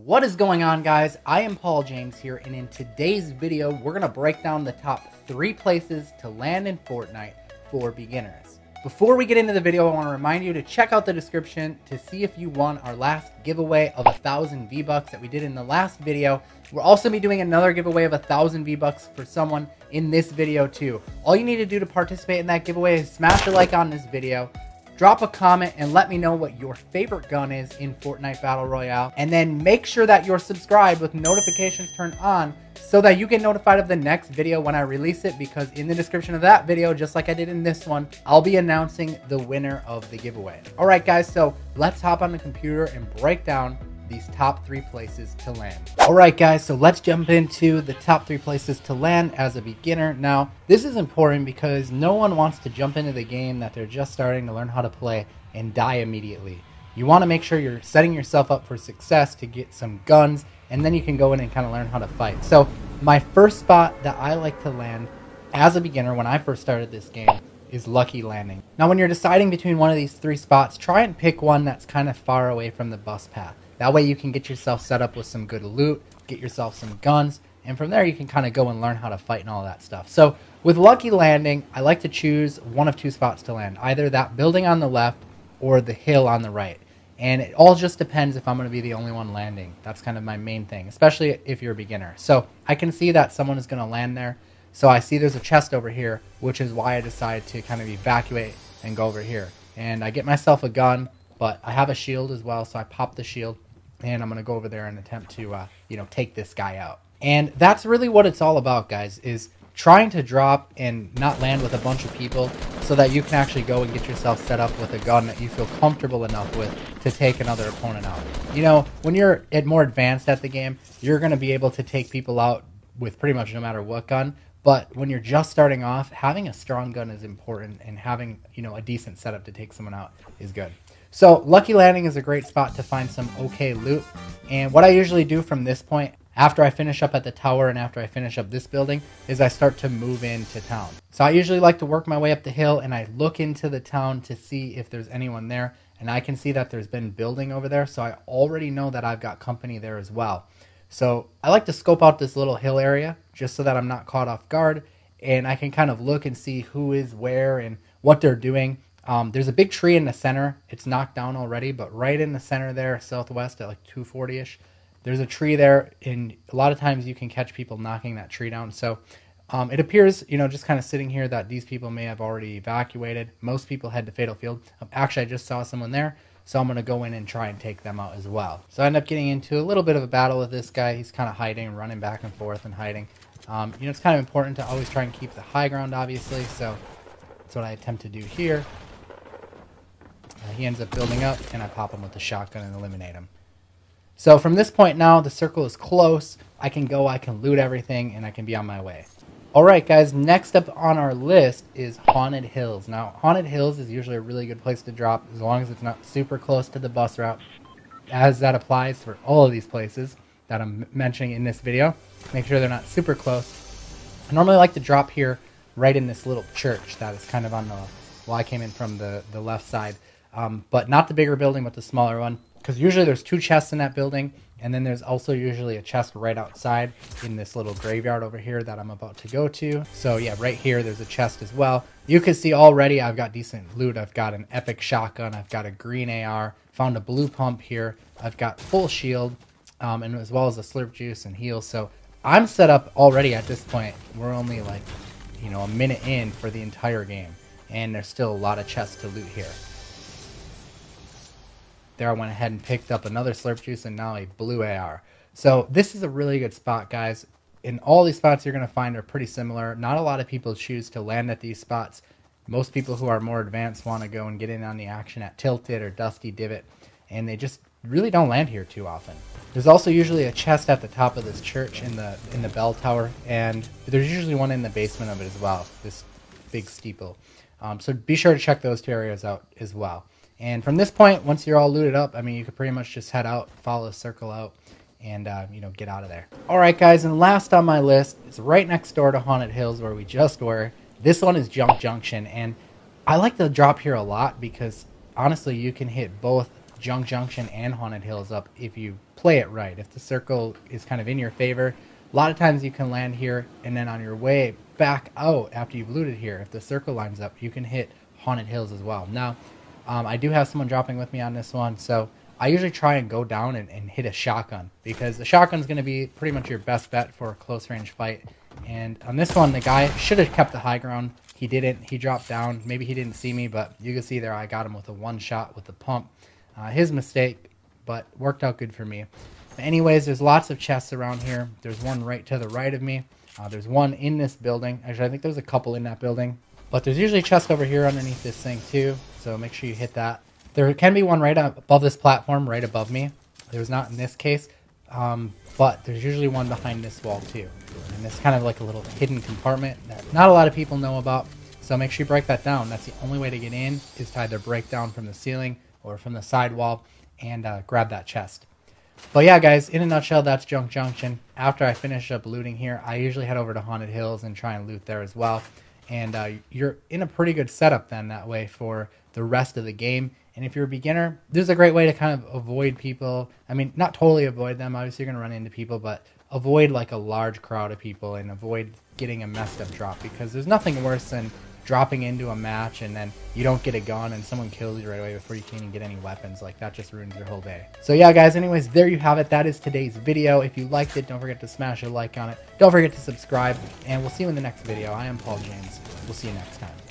What is going on, guys? I am Paul James here, and in today's video we're going to break down the top 3 places to land in Fortnite for beginners. Before we get into the video, I want to remind you to check out the description to see if you won our last giveaway of 1,000 V-Bucks that we did in the last video. We'll also be doing another giveaway of 1,000 V-Bucks for someone in this video too. All you need to do to participate in that giveaway is smash a like on this video, drop a comment, and let me know what your favorite gun is in Fortnite Battle Royale. And then make sure that you're subscribed with notifications turned on so that you get notified of the next video when I release it, because in the description of that video, just like I did in this one, I'll be announcing the winner of the giveaway. All right, guys, so let's hop on the computer and break down these top 3 places to land. All right, guys, so let's jump into the top 3 places to land as a beginner. Now, this is important because no one wants to jump into the game that they're just starting to learn how to play and die immediately. You want to make sure you're setting yourself up for success to get some guns, and then you can go in and kind of learn how to fight. So my first spot that I like to land as a beginner when I first started this game is Lucky Landing. Now, when you're deciding between one of these 3 spots, try and pick one that's kind of far away from the bus path. That way you can get yourself set up with some good loot, get yourself some guns, and from there you can kind of go and learn how to fight and all that stuff. So with Lucky Landing, I like to choose one of 2 spots to land, either that building on the left or the hill on the right. And it all just depends if I'm going to be the only one landing. That's kind of my main thing, especially if you're a beginner. So I can see that someone is going to land there. So I see there's a chest over here, which is why I decided to kind of evacuate and go over here. And I get myself a gun, but I have a shield as well, so I pop the shield, and I'm going to go over there and attempt to, take this guy out. And that's really what it's all about, guys, is trying to drop and not land with a bunch of people so that you can actually go and get yourself set up with a gun that you feel comfortable enough with to take another opponent out. You know, when you're more advanced at the game, you're going to be able to take people out with pretty much no matter what gun. But when you're just starting off, having a strong gun is important, and having, a decent setup to take someone out is good. So Lucky Landing is a great spot to find some okay loot. And what I usually do from this point, after I finish up at the tower and after I finish up this building, is I start to move into town. So I usually like to work my way up the hill, and I look into the town to see if there's anyone there. And I can see that there's been building over there, so I already know that I've got company there as well. So I like to scope out this little hill area just so that I'm not caught off guard, and I can kind of look and see who is where and what they're doing. There's a big tree in the center. It's knocked down already, but right in the center there, southwest at like 240-ish, there's a tree there, and a lot of times you can catch people knocking that tree down. So it appears, just kind of sitting here, that these people may have already evacuated. Most people head to Fatal Field. Actually, I just saw someone there, so I'm going to go in and try and take them out as well. So I end up getting into a little bit of a battle with this guy. He's kind of hiding, running back and forth and hiding. It's kind of important to always try and keep the high ground, obviously, so that's what I attempt to do here. He ends up building up, and I pop him with the shotgun and eliminate him. So from this point now, the circle is close. I can go, I can loot everything, and I can be on my way. Alright, guys, next up on our list is Haunted Hills. Now, Haunted Hills is usually a really good place to drop as long as it's not super close to the bus route, as that applies for all of these places that I'm mentioning in this video. Make sure they're not super close. I normally like to drop here right in this little church that is kind of on the, well, I came in from the left side. But not the bigger building, but the smaller one, because usually there's 2 chests in that building, and then there's also usually a chest right outside in this little graveyard over here that I'm about to go to. So yeah, right here there's a chest as well. You can see already I've got decent loot. I've got an epic shotgun, I've got a green AR, found a blue pump here, I've got full shield, and as well as a slurp juice and heals. So I'm set up already at this point. We're only like, a minute in for the entire game, and there's still a lot of chests to loot here. There I went ahead and picked up another slurp juice and now a blue AR. So this is a really good spot, guys. In all these spots you're going to find are pretty similar. Not a lot of people choose to land at these spots. Most people who are more advanced want to go and get in on the action at Tilted or Dusty Divot, and they just really don't land here too often. There's also usually a chest at the top of this church in the bell tower, and there's usually one in the basement of it as well, this big steeple. So be sure to check those 2 areas out as well. And from this point, once you're all looted up, you could pretty much just head out, follow the circle out, and, get out of there. All right, guys, and last on my list is right next door to Haunted Hills where we just were. This one is Junction, and I like to drop here a lot because, honestly, you can hit both Junction and Haunted Hills up if you play it right. If the circle is kind of in your favor, a lot of times you can land here, and then on your way back out after you've looted here, if the circle lines up, you can hit Haunted Hills as well. Now, I do have someone dropping with me on this one, so I usually try and go down and hit a shotgun, because the shotgun is going to be pretty much your best bet for a close range fight. And on this one, the guy should have kept the high ground. He didn't. He dropped down. Maybe he didn't see me, but you can see there I got him with a one shot with the pump. His mistake, but worked out good for me. Anyways, there's lots of chests around here. There's one right to the right of me. There's one in this building. Actually, I think there's a couple in that building. But there's usually a chest over here underneath this thing too, so make sure you hit that. There can be one right up above this platform, right above me. There's not in this case, but there's usually one behind this wall too. And it's kind of like a little hidden compartment that not a lot of people know about, so make sure you break that down. That's the only way to get in, is to either break down from the ceiling or from the side wall and grab that chest. But yeah, guys, in a nutshell, that's Junction. After I finish up looting here, I usually head over to Haunted Hills and try and loot there as well. And you're in a pretty good setup then that way for the rest of the game. And if you're a beginner, this is a great way to kind of avoid people. I mean, not totally avoid them. Obviously, you're going to run into people, but avoid like a large crowd of people and avoid getting a messed up drop, because there's nothing worse than dropping into a match and then you don't get a gun and someone kills you right away before you can even get any weapons. Like, that just ruins your whole day. So yeah, guys, anyways, there you have it. That is today's video. If you liked it, don't forget to smash a like on it. Don't forget to subscribe, and we'll see you in the next video. I am Paul James. We'll see you next time.